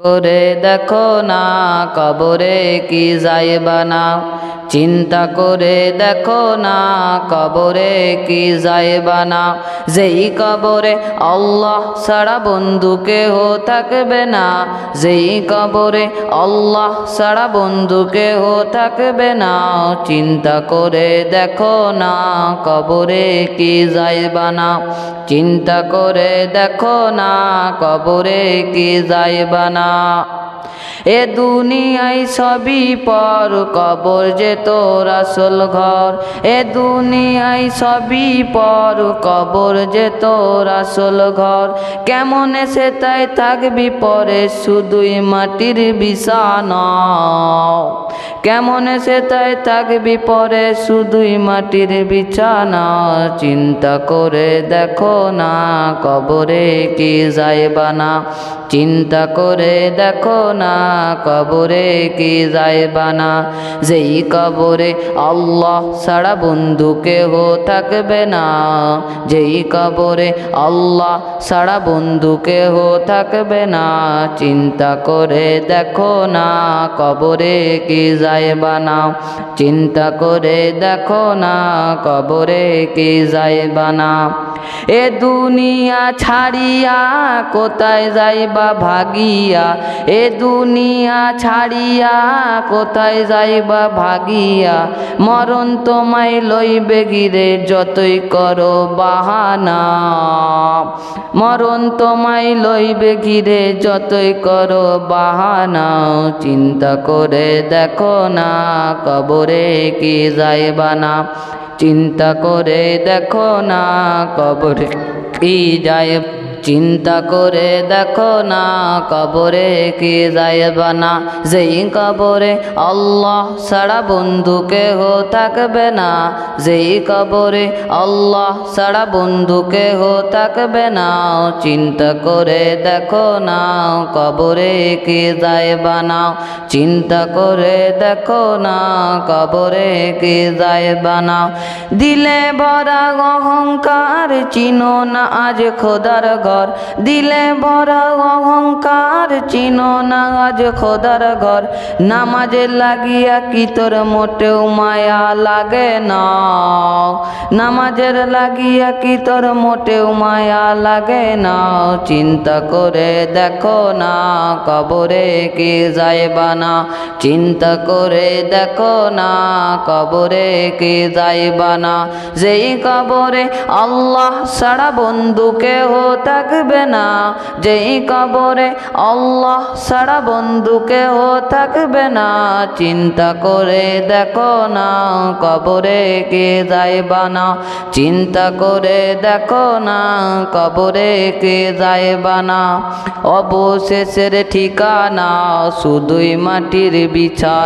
করে দেখো না কবরে কি যাইবা না, চিন্তা করে দেখো না কবরে কি যাইবা না। যেই কবরে আল্লাহ ছাড়া বন্ধু কেহ থাকবে না, যেই কবরে আল্লাহ ছাড়া বন্ধু কেহ থাকবে না। চিন্তা করে দেখো না কবরে কি যাইবা না, চিন্তা করে দেখো না কবরে কি যাইবা না। এ দুনিয়ায় সবই পর, কবর যে তোর আসল ঘর। এ দুনিয়ায় সবই পর, কবর যে তোর আসল ঘর। কেমনে সে তাই থাকবি পরে, শুধুই মাটির বিছানা। কেমনে সে তাই থাকবি পরে, শুধুই মাটির বিছানা। চিন্তা করে দেখো না কবরে কি যাইবা না, চিন্তা করে দেখো না কবরে কি যাইবা না। যেই কবরে আল্লাহ ছাড়া বন্ধু কেহ থাকবে না, যেই কবরে আল্লাহ ছাড়া বন্ধু কেহ থাকবে না। চিন্তা করে দেখো না কবরে কি যাইবা না, চিন্তা করে দেখো না কবরে কি যাইবা না। এ দুনিয়া ছাড়িয়া কোথায় যাইবা ভাগিয়া, এ দুনিয়া ছাড়িয়া কোথায় যাইবা ভাগিয়া। মরণ তোমায় লইবে ঘিরে যতই করো বাহানা, মরণ তোমায় লইবে ঘিরে যতই করো বাহানা। চিন্তা করে দেখো না কবরে কি যাইবা না, চিন্তা করে দেখো না কবরে কি যায়। চিন্তা করে দেখো না কবরে কি যাইবা না। যেই কবরে আল্লাহ ছাড়া বন্ধু কেহ থাকবে না, যেই কবরে আল্লাহ ছাড়া বন্ধু কেহ থাকবে না। চিন্তা করে দেখো না কবরে কি যাইবা না, চিন্তা করে দেখো না কবরে কি যাইবা না। দিলে ভরা অহংকার, চিনো না আজ খোদার ঘর। দিলে ভরা অহংকার, চিনো না আজ খোদার ঘর। নামাজে লাগিয়া কি তোর মোটেও মায়া লাগে না, নামাজের লাগিয়া কি তোর মোটেও মায়া লাগে না। চিন্তা করে দেখো না কবরে কি যাইবা না, চিন্তা করে দেখো না কবরে কি যাইবা না। যেই কবরে আল্লাহ ছাড়া বন্ধু কেহ থাকবে না, যেই কবরে আল্লাহ ছাড়া বন্ধু কেহ থাকবে না। চিন্তা করে দেখো না কবরে কে যাইবা না, চিন্তা করে দেখো না কবরে কে যাইবা না। অবশেষের ঠিকানা শুধুই মাটির বিছানা।